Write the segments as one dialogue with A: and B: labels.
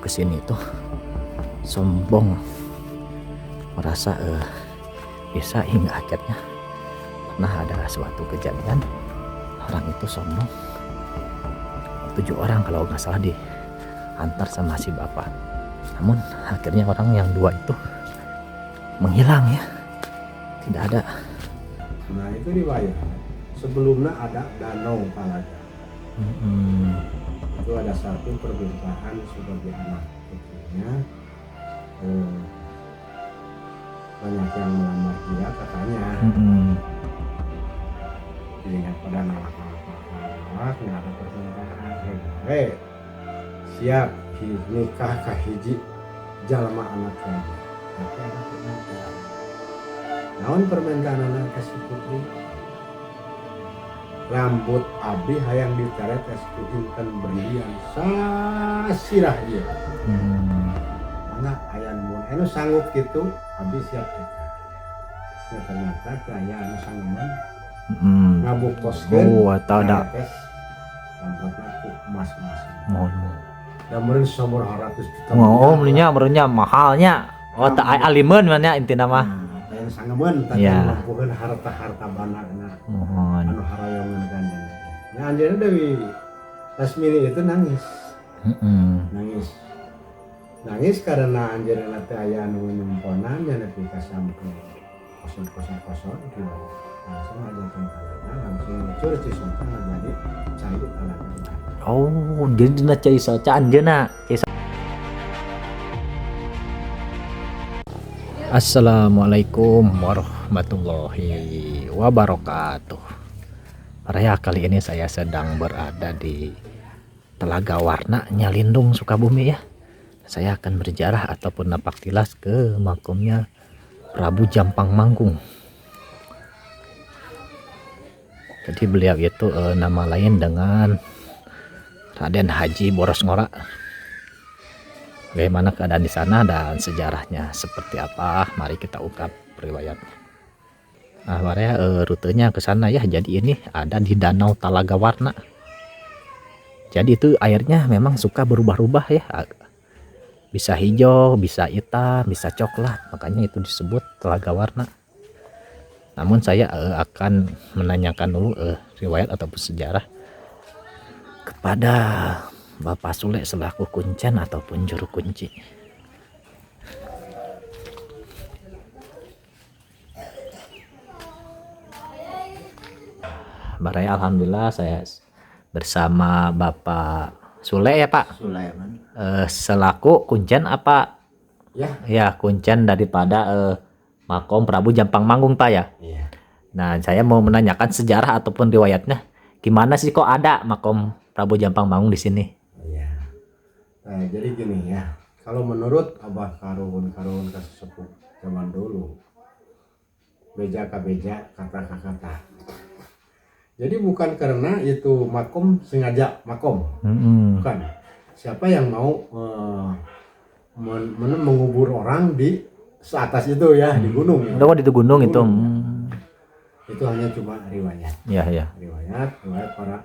A: kesini tuh sombong, merasa bisa hingga akhirnya pernah ada suatu kejadian orang itu sombong 7 orang kalau nggak salah diantar sama si bapak, namun akhirnya orang yang 2 itu menghilang ya, tidak ada.
B: Nah itu riwayat sebelumnya ada danau Talaga. Itu ada satu permintaan sebagai anak putrinya, banyak yang melamar dia katanya. Dilihat pada nolak nggak ada permintaan. Siap nikah kahiji jalma anak raja, tapi ada permintaan. Naon permintaan anak kasih putri? Rambut abdi hayang diteretes ku inten berlian sasirah ieu. Mangga aya mun anu sanggup kitu abdi siap nikah. Ya ternyata aya anu sanggeman. Ngabukoskeun.
A: Oh, atau ada
B: rambutna ku emas-emas.
A: Mohon.
B: Da meureun 100 juta.
A: Oh, belinya mahalnya. Oh, tak alimeun mana intina mah.
B: Aya sanggeman tadi mampukeun harta-harta banakna.
A: Mohon.
B: Anu harayongan gandeng. Nya anjeunna Dewi Lasmini itu nangis. Nangis karena anjeunna teh aya anu nyemponan nya nepi ka sampe kosong gitu. Langsung ajakan Talaga, langsung ngucur Cisota jadi cai Talaga.
A: Oh, jadi dina cai soca anjeunna. Assalamualaikum warahmatullahi wabarakatuh. Raya kali ini saya sedang berada di Telaga Warna, Nyalindung, Sukabumi ya. Saya akan berziarah ataupun napak tilas ke makamnya Prabu Jampang Manggung. Jadi beliau itu nama lain dengan Raden Haji Boros Ngora. Bagaimana keadaan di sana dan sejarahnya seperti apa? Mari kita ungkap riwayatnya. Nah, rutenya ke sana ya. Jadi ini ada di Danau Talaga Warna. Jadi itu airnya memang suka berubah-ubah ya. Bisa hijau, bisa hitam, bisa coklat. Makanya itu disebut Talaga Warna. Namun saya akan menanyakan dulu riwayat ataupun sejarah kepada Bapak Sule selaku kuncen ataupun juru kunci. Baraya alhamdulillah saya bersama Bapak Sule ya Pak.
B: Sulaiman.
A: Selaku kuncen apa? Ya kuncen daripada makom Prabu Jampang Manggung Pak ya.
B: Iya.
A: Nah saya mau menanyakan sejarah ataupun riwayatnya. Gimana sih kok ada makom Prabu Jampang Manggung di sini?
B: Iya. Nah, jadi gini ya. Kalau menurut Abah Karun kasesepuh zaman dulu, beja ka beja, kata ka kata. Jadi bukan karena itu makom sengaja makom. Bukan. Siapa yang mau mengubur orang di atas itu ya, di gunung.
A: Itu gunung itu.
B: Itu hanya cuma riwayat.
A: Iya.
B: Riwayat para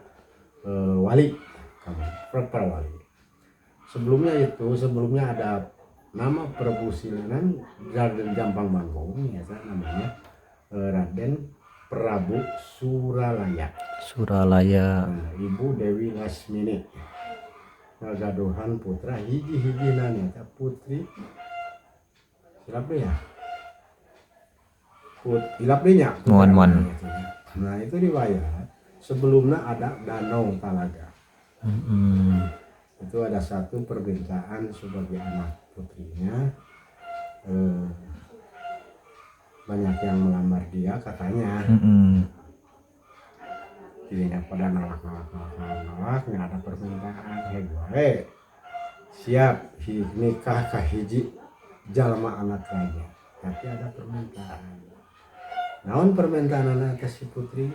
B: wali, para wali. Sebelumnya ada nama Prabu Silenan Raden Jampang Manggung, ya namanya Raden Prabu Suralaya. Nah, Ibu Dewi Lasmini. Ngagaduhan putra hiji-hijina nya putri. Silap deh ya. Hilap deh nya.
A: Mohon.
B: Nah itu riwayat sebelumnya ada danau Talaga. Itu ada satu permintaan sebagai anak putrinya, banyak yang melamar dia katanya. Dilihat pada nolak nggak ada permintaan. Siap nikah kahiji jalma anak raja, tapi ada permintaan. Naon permintaan anak kasih putri?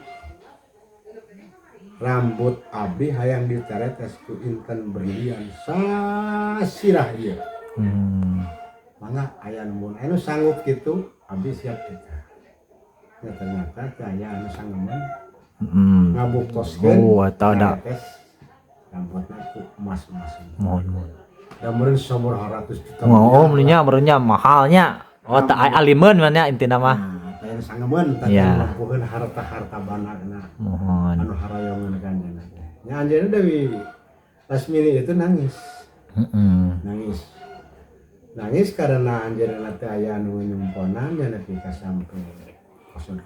B: Rambut abdi hayang diteretes ku inten berlian sasirah ieu. Mangga aya mun anu sanggup kitu abdi siap nikah. Ya ternyata aya anu sanggeman. Ngabukoskeun.
A: Oh, atau ada
B: rambutna ku emas-emas.
A: Mohon.
B: dan meureun sabaraha ratus juta.
A: Oh, meureunnya mahalnya. Oh, tak alimeun mana intina mah.
B: Nah, tayang sangeun tadi
A: Iya.
B: mampukeun harta-harta banakna
A: Mohon.
B: anu harayongan kanjana. Nya anjeunna Dewi Lasmini itu nangis. Nangis karena anjeunna teh aya anu nyemponan nya nepi ka sampe kosong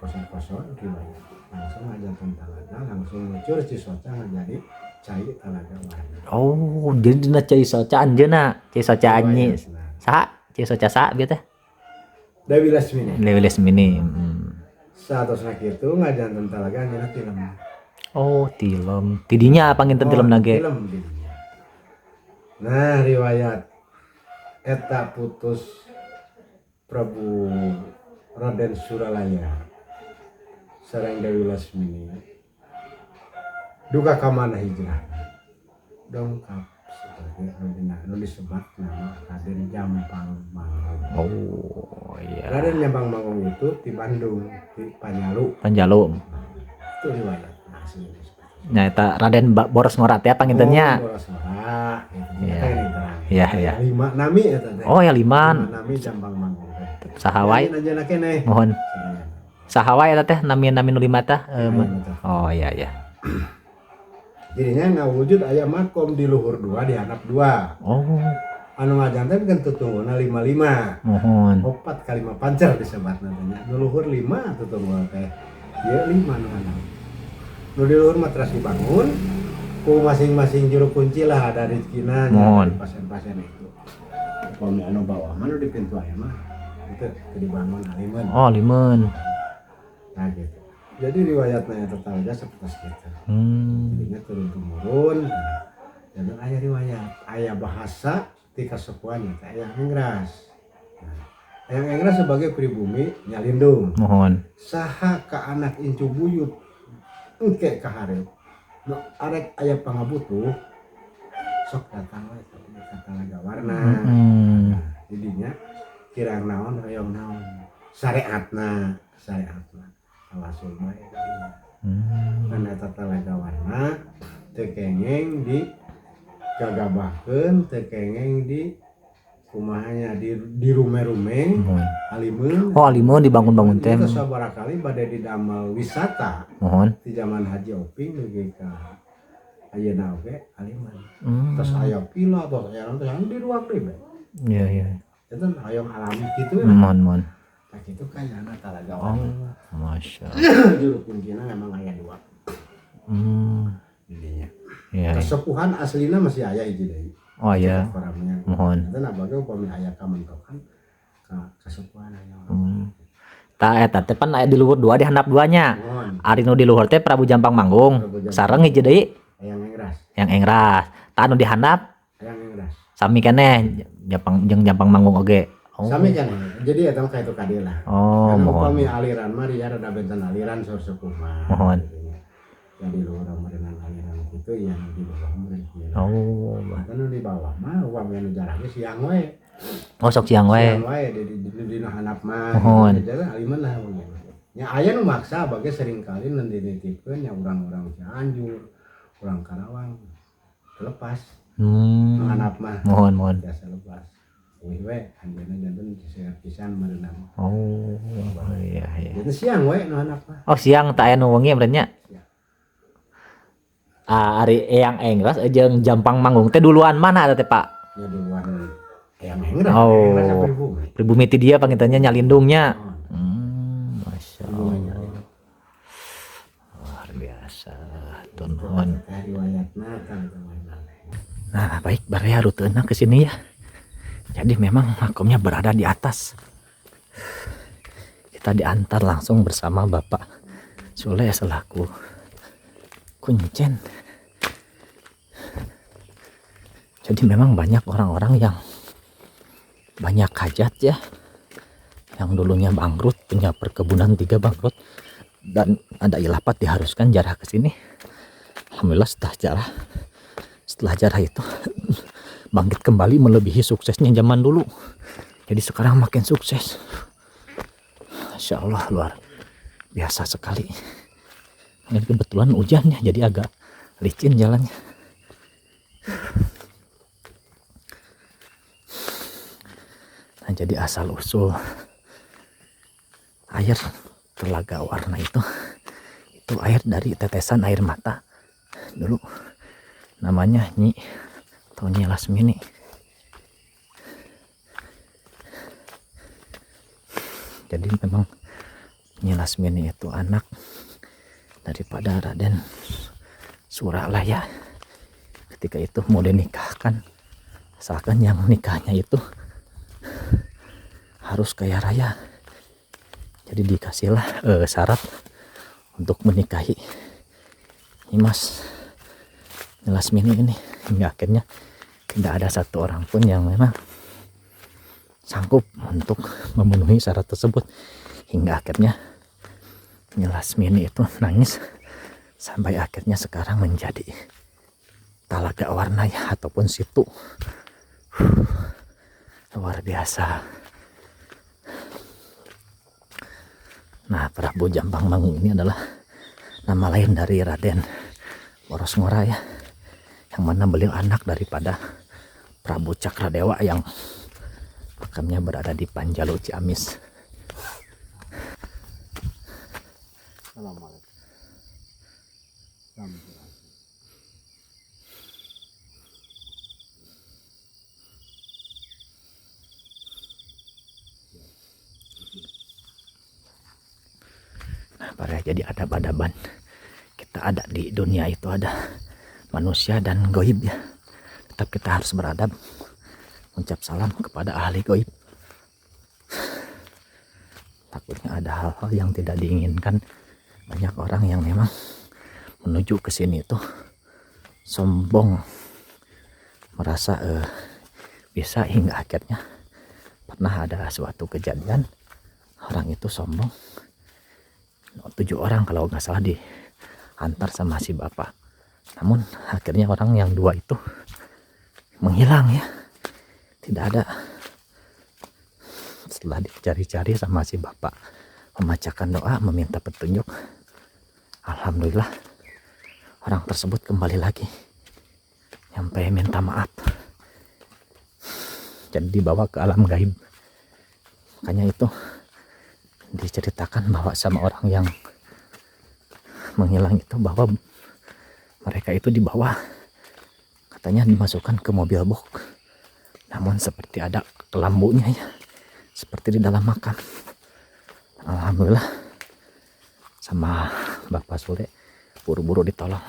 B: riwayat. Langsung aja Talaga langsung ngucur Cisoca jadi cai Talaga Warna.
A: Oh, jadi dina Cisoca anjeunna, Cisoca anyi. Sa, Cisoca sa bieu teh.
B: Dewi Lasmini.
A: Dewi Lasmini.
B: Satosna kitu ngajanten Talaga anjeunna film.
A: Oh, tilem. Tidinya panginten tilemna ge.
B: Film didinya. Nah, riwayat eta putus Prabu Raden Suralaya sareng Dewi Lasmini duka kamana hijrah dongkap sebagai anu disebat nama Raden Jampang Manggung.
A: Oh, iya.
B: Raden Jampang Manggung itu di Bandung di Panjalu. Itu riwayat asli.
A: Nya eta Raden Boros Ngora teh pangintennya.
B: Boros Ngora gitu.
A: Iya, iya.
B: 5 nami eta teh.
A: Oh, ya 5
B: nami Jampang Manggung.
A: Sahawai.
B: Anjeunna keneh.
A: Mohon. Sahawai eta teh nami nu 5 teh. Oh, iya iya.
B: Jadinya ngawujud aya makom di luhur 2 di handap 2.
A: Oh.
B: Anu ngajanten kan tutungguna 55.
A: Mohon.
B: 4 kali 5 pancer disebatna teh. Nu luhur 5 tutungguna teh. Ieu 5 nu handap. Nu di luhur matras dibangun ku masing-masing juru kunci lah ada rezekina nya pasien-pasien itu. Upami anu bawah mah nu di pintu aya mah itu dibangun alimeun.
A: Oh, alimeun.
B: Nah gitu. Jadi riwayatnya Talaga seperti itu. Jadinya turun-temurun. Dan aya riwayat, aya bahasa ti kasepuhannya teh aya engras. Nah, aya engras sebagai pribumi nyalindung.
A: Mohon.
B: Saha ka anak incu buyut engke ka hareup. Nu arek aya pangabutuh sok datang we ka Talaga Warna. Jadinya kirang naon hoyong naon. Syariatna. Tawasul bae kadinya. Kan eta Talaga Warna teu kengeng di gagabahkeun, teu kengeng di kumahanya di rume-rume alimeun.
A: Oh, alimeun dibangun-bangun teh.
B: Itu sabarakali bade didamel wisata.
A: Mohon.
B: Di zaman Haji Oping dugi ka ayeuna oge alimeun. Terus aya pila tos aya teh di ruang deui.
A: Iya iya.
B: Itu hayong alami kitu.
A: Mohon.
B: Nah itu kan anak Talaga Warna.
A: Masya.
B: Juru kuncinya memang aya 2. Jadinya.
A: Iya.
B: Kesepuhan aslina masih aya hiji deui.
A: Oh iya. Mohon.
B: Itu nabaga upami aya kamentokan ka kesepuhan aya.
A: Ta eta teh pan aya di luhur 2 di handap 2-nya. Ari nu di luhur teh Prabu Jampang Manggung. Sareng hiji deui yang engras. Ta anu di handap
B: yang engras.
A: Sami keneh Jampang Manggung oge.
B: Sami kan. Jadi eta mah itu kade lah.
A: Oh, mohon.
B: Upami aliran mah dia rada benten aliran sepuh mah.
A: Mohon.
B: Yang di luhur merenang aliran itu yang di bawah meureun kieu.
A: Oh,
B: kan di bawah mah upami anu jarah ge siang we.
A: Oh, sok siang we.
B: Siang we di handap mah.
A: Mohon.
B: Jadi aliman lah we. Nya aya nu maksa bage sering kali nu dititipkeun nya urang-urang Cianjur, urang Karawang. Lepas. Handap mah.
A: Mohon.
B: Biasa lepas. We anjeunna janten pisan merenang.
A: Oh, iya iya.
B: Jadi siang we nu handap mah.
A: Oh, siang tak aya nu wengi berarti nya. Ari Eyang Engras jeung Jampang Manggung teh duluan mana teh Pak?
B: Ya duluan Eyang Engras.
A: Oh,
B: pribumi.
A: Pribumi ti dia pangintennya nyalindungnya. Masya Allah. Luar biasa. Tunuhun. Nah, baik barea ruteuna ke sini ya. Jadi memang makomnya berada di atas. Kita diantar langsung bersama Bapak Sule selaku kuncen. Jadi memang banyak orang-orang yang banyak hajat ya. Yang dulunya bangkrut, punya perkebunan 3 bangkrut. Dan ada ilapat diharuskan jarah ke sini. Alhamdulillah setelah jarah itu bangkit kembali melebihi suksesnya zaman dulu. Jadi sekarang makin sukses. Masya Allah luar biasa sekali. Dan kebetulan hujannya jadi agak licin jalannya. Jadi asal usul air Telaga Warna itu air dari tetesan air mata dulu, namanya Nyi atau Nyi Lasmini. Jadi memang Nyi Lasmini itu anak daripada Raden Suralaya. Ketika itu mau dinikahkan, asalkan yang nikahnya itu harus kaya raya. Jadi dikasihlah syarat untuk menikahi Nimas Nyi Lasmini ini, hingga akhirnya tidak ada satu orang pun yang memang sanggup untuk memenuhi syarat tersebut. Hingga akhirnya Nyi Lasmini itu nangis sampai akhirnya sekarang menjadi Talaga Warna ya, ataupun situ. Luar biasa. Nah, Prabu Jambang Mangu ini adalah nama lain dari Raden Boros Ngora ya, yang mana beliau anak daripada Prabu Cakradewa yang makamnya berada di Panjalu Ciamis.
B: Assalamualaikum.
A: Nah, para jadi adab-adaban kita ada di dunia itu, ada manusia dan goib ya. Tetap kita harus beradab, mengucap salam kepada ahli goib. Takutnya ada hal-hal yang tidak diinginkan. Banyak orang yang memang menuju ke sini tuh sombong, merasa bisa, hingga akhirnya pernah ada suatu kejadian orang itu sombong, 7 orang kalau nggak salah diantar sama si bapak. Namun akhirnya orang yang 2 itu menghilang ya, tidak ada. Setelah dicari-cari sama si bapak, membacakan doa meminta petunjuk, alhamdulillah orang tersebut kembali lagi, sampai minta maaf. Jadi dibawa ke alam gaib. Makanya itu diceritakan bahwa sama orang yang menghilang itu, bahwa mereka itu dibawa, katanya dimasukkan ke mobil box, namun seperti ada kelambunya ya, seperti di dalam makam. Alhamdulillah sama Bapak Sule buru-buru ditolong.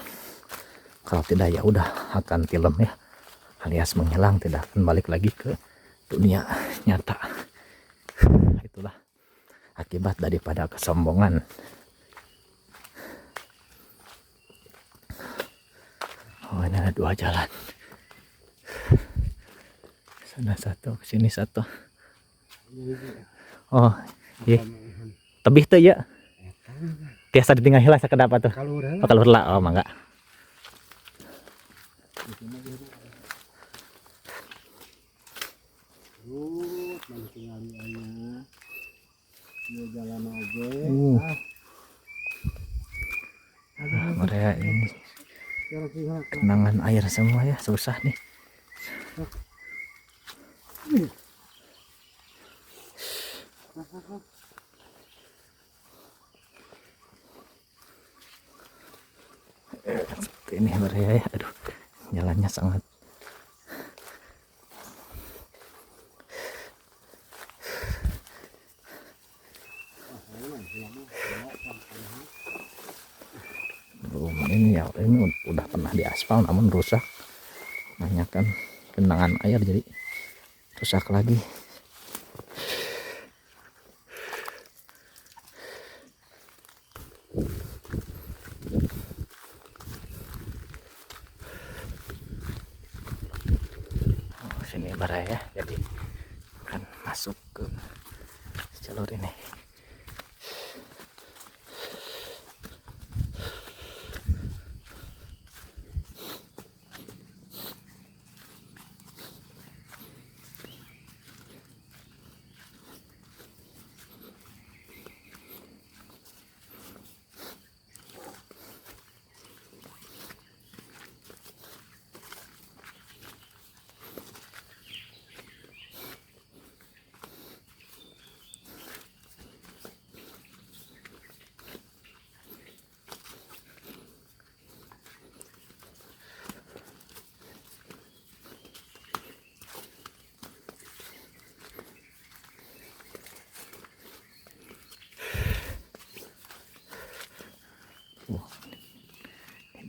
A: Kalau tidak ya udah akan film ya, alias menghilang, tidak akan balik lagi ke dunia nyata. Itulah akibat daripada kesombongan. Oh, ini ada 2 jalan, sana satu, kesini satu. Oh iya, tebih tuh ya, biasa ditinggal hilang sekedap tuh. Oh, kalau lah, oh mangga.
B: Jalan aja.
A: Mereka ini kenangan air semua ya, susah nih. Seperti ini mereka ya, aduh jalannya sangat rumah ini ya, ini udah pernah diaspal namun rusak, banyak kan genangan air jadi rusak lagi. Oh, sini bara ya, jadi akan masuk ke jalur ini.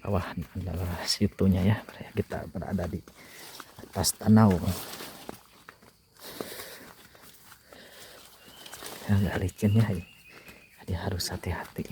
A: bawah adalah situnya ya. Kita berada di atas danau. Agak licin ya, jadi harus hati-hati.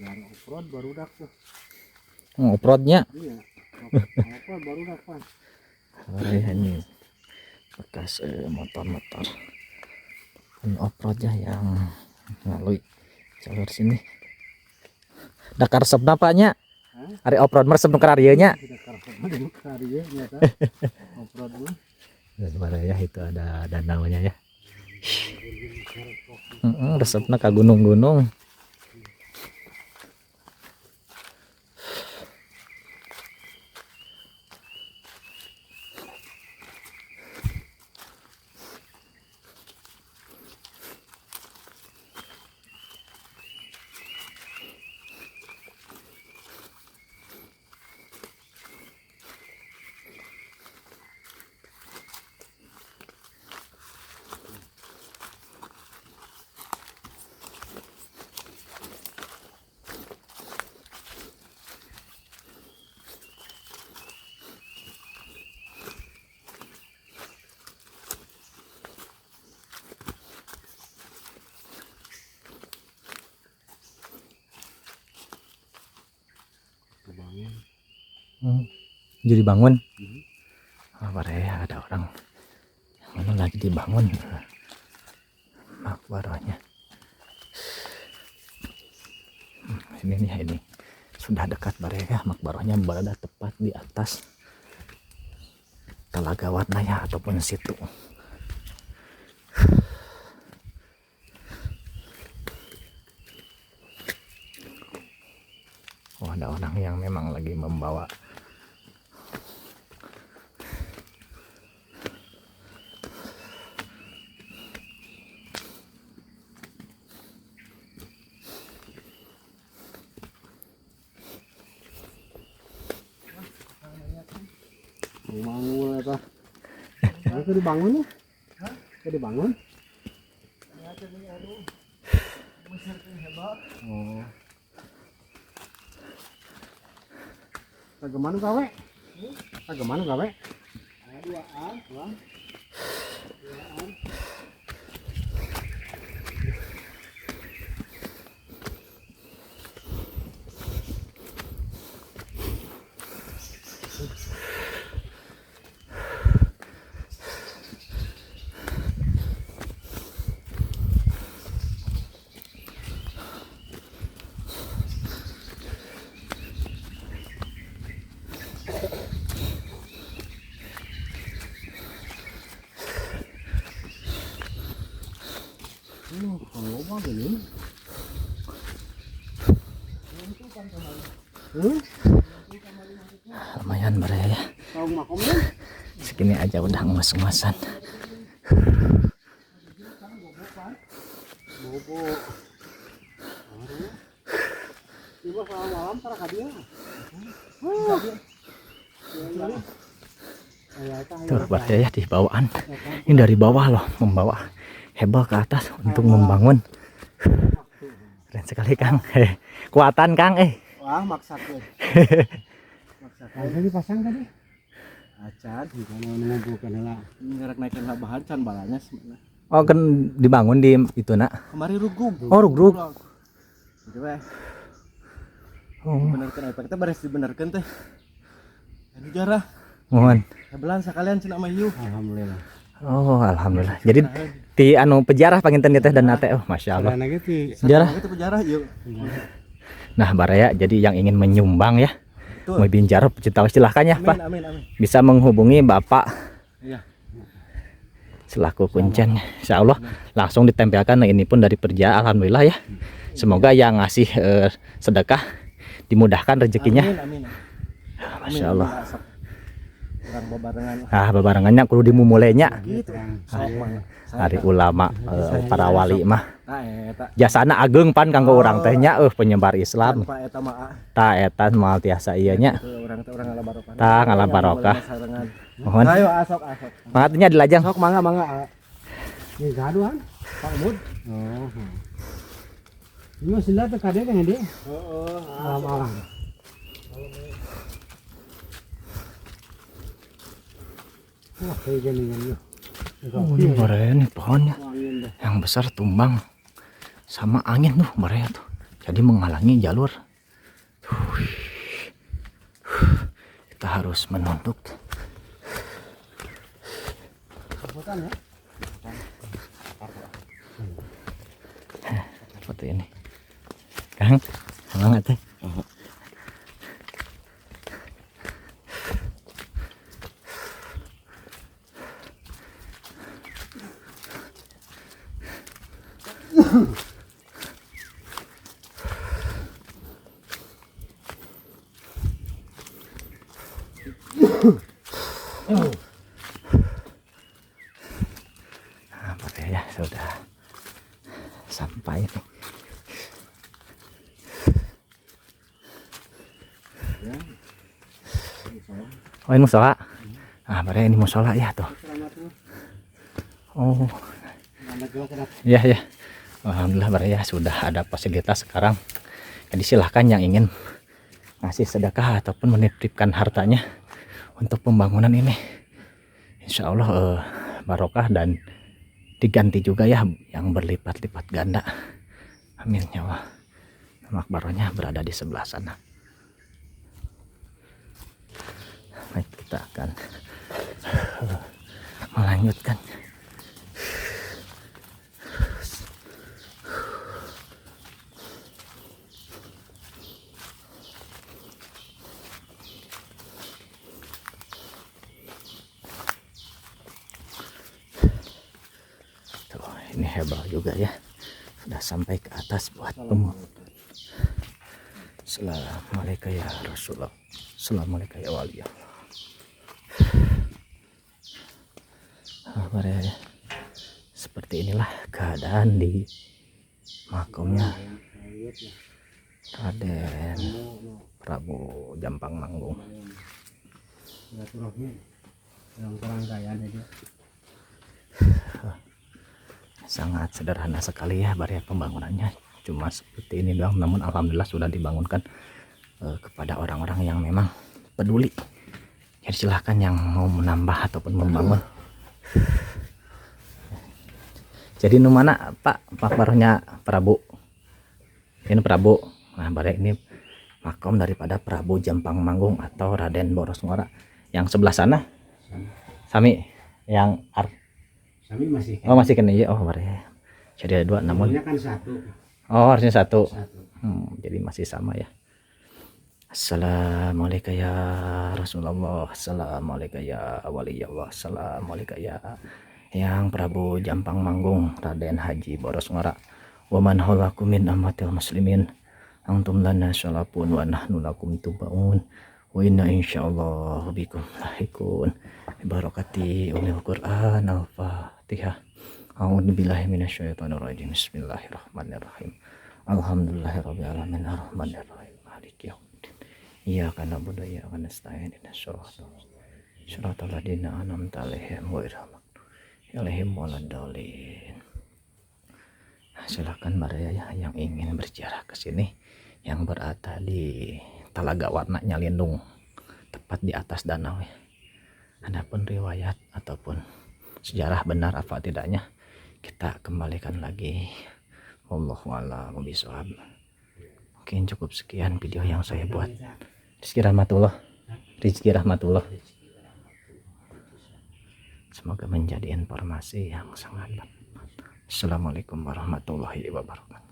B: Jarang offroad baru dak tuh.
A: Off-roadnya
B: Iya. Offroad baru dak pan.
A: ini bekas motor-motor off-roadnya yang melalui jalur sini. Dakar resep napanya hari off-road meresep nuker arieunya.
B: Offroad mah.
A: Ya itu ada danaunya ya. Resepna ka gunung-gunung. Jadi bangun. Ya, ada orang yang mana lagi dibangun makbarahnya. Ini nih, ini sudah dekat ya, makbarahnya berada tepat di atas Talaga Warna ya, ataupun situ. Oh, ada orang yang memang lagi membawa
B: Mangul eta. Itu dibangun ya? Itu dibangun? Oh. Kagimana gawe? Kagimana gawe? Duaan. Kalau apa gini?
A: lumayan ya.
B: Tahu makomnya?
A: Segini aja udah emas-emasan.
B: Bobo. Ibu salam malam para kadia.
A: Tuh ya di bawaan. Ini dari bawah loh, membawa hebel ke atas untuk membangun. Keren sekali Kang. Kuatan Kang.
B: Wah maksakeun. Maksakeun. Tadi dipasang tadi. Acan, kalau ngumpulkeun heula. Ngerak naikeun bahan can balanya sebenarnya.
A: Oh kan dibangun di itu nak.
B: Kemari rugug.
A: Oh rugug.
B: Gitu weh.
A: Oh.
B: Benerkeun efek teh beres dibenerkeun teh. Anu jarah.
A: Mohon.
B: Hebelan sakalian cenah mah hiu. Alhamdulillah.
A: Oh alhamdulillah. Jadi di anu pejarah panginten teh dan nate. Oh masya Allah.
B: Sejarah. Itu pejarah yuk.
A: Nah Baraya, jadi yang ingin menyumbang ya, mau binjar pecinta silahkan ya Pak.
B: Amin, amin.
A: Bisa menghubungi Bapak.
B: Iya.
A: Selaku kuncen, insya Allah langsung ditempelkan. Nah, ini pun dari Perja, alhamdulillah ya. Semoga yang ngasih sedekah dimudahkan rezekinya.
B: Amin, amin.
A: Masya Allah.
C: Kurang bebarengan.
A: Bebarengannya kudu dimumulenya.
C: Gitu. Sok mah.
A: Hari ulama para wali mah
C: Eta
A: jasana ageng pan kanggo urang teh nya penyebar Islam.
C: tanpa eta mah
A: Eta moal tiasa ieu nya.
C: urang teh urang ngala barokah.
A: Ngala barokah. Mohon.
C: Ayo asok.
A: Mangatnya dilajang.
C: Sok mangga.
B: Ini gaduhan.
C: Pak Mud.
B: Oh. Ini sila teh kade kan dia. Alam-alam. Wah, kayak gini kan.
A: Ini baraya nih pohonnya. Yang besar tumbang sama angin tuh baraya tuh. Jadi menghalangi jalur. Kita harus menunduk. Seperti ini. Kang, semangat teh. Ya sudah sampai nih. Oh ini musola. Berarti ini musola ya tuh. Oh. Ya. Alhamdulillah berarti ya sudah ada fasilitas sekarang. Jadi silahkan yang ingin ngasih sedekah ataupun menitipkan hartanya untuk pembangunan ini. Insya Allah barokah dan diganti juga ya yang berlipat-lipat ganda. Amin ya Allah. Makbaranya berada di sebelah sana. Baik, kita akan melanjutkan. Ini hebat juga ya, sudah sampai ke atas buat Assalamualaikum ya Rasulullah, Assalamualaikum ya wali Allah. Ya. Seperti inilah keadaan di makamnya Raden Prabu Jampang Manggung. Sangat sederhana sekali ya barya pembangunannya, cuma seperti ini doang, namun alhamdulillah sudah dibangunkan kepada orang-orang yang memang peduli. Jadi silahkan yang mau menambah ataupun membangun. Jadi nu mana Pak makbarnya Prabu? Ini Prabu. Nah barya ini makom daripada Prabu Jampang Manggung atau Raden Boros Ngora. Yang sebelah sana Sami yang
B: Sami masih.
A: Oh masih kena ya. Oh baraya. Jadi ada dua namun.
B: Kan satu.
A: Oh harusnya satu. Jadi masih sama ya. Assalamualaikum ya Rasulullah, Assalamualaikum ya wali Allah, Assalamualaikum ya yang Prabu Jampang Manggung Raden Haji Boros Ngora. Wa man haulakum min ammatil muslimin antum lana syalapun wa nahnu lakum tubaun wa inna insyaallah bikum lahikun barakati umil Quran al-Fatihah. A'udzu billahi minasyaitonir rajim. Bismillahirrahmanirrahim. Alhamdulillahirabbil alamin arrahmanir rahim maliki yaumiddin. Iyyaka na'budu wa iyyaka nasta'in ihdinas siratal ladzina an'amta 'alaihim ghairil maghdubi 'alaihim waladdallin. Silakan baraya ya yang ingin berziarah ke sini yang berada di Talaga Warnanya Lindung, tepat di atas danau ya. Adapun riwayat ataupun sejarah benar apa tidaknya kita kembalikan lagi. Wallahu a'lam bishawab. Mungkin cukup sekian video yang saya buat. Rizki rahmatullah. Semoga menjadi informasi yang sangat. Assalamualaikum warahmatullahi wabarakatuh.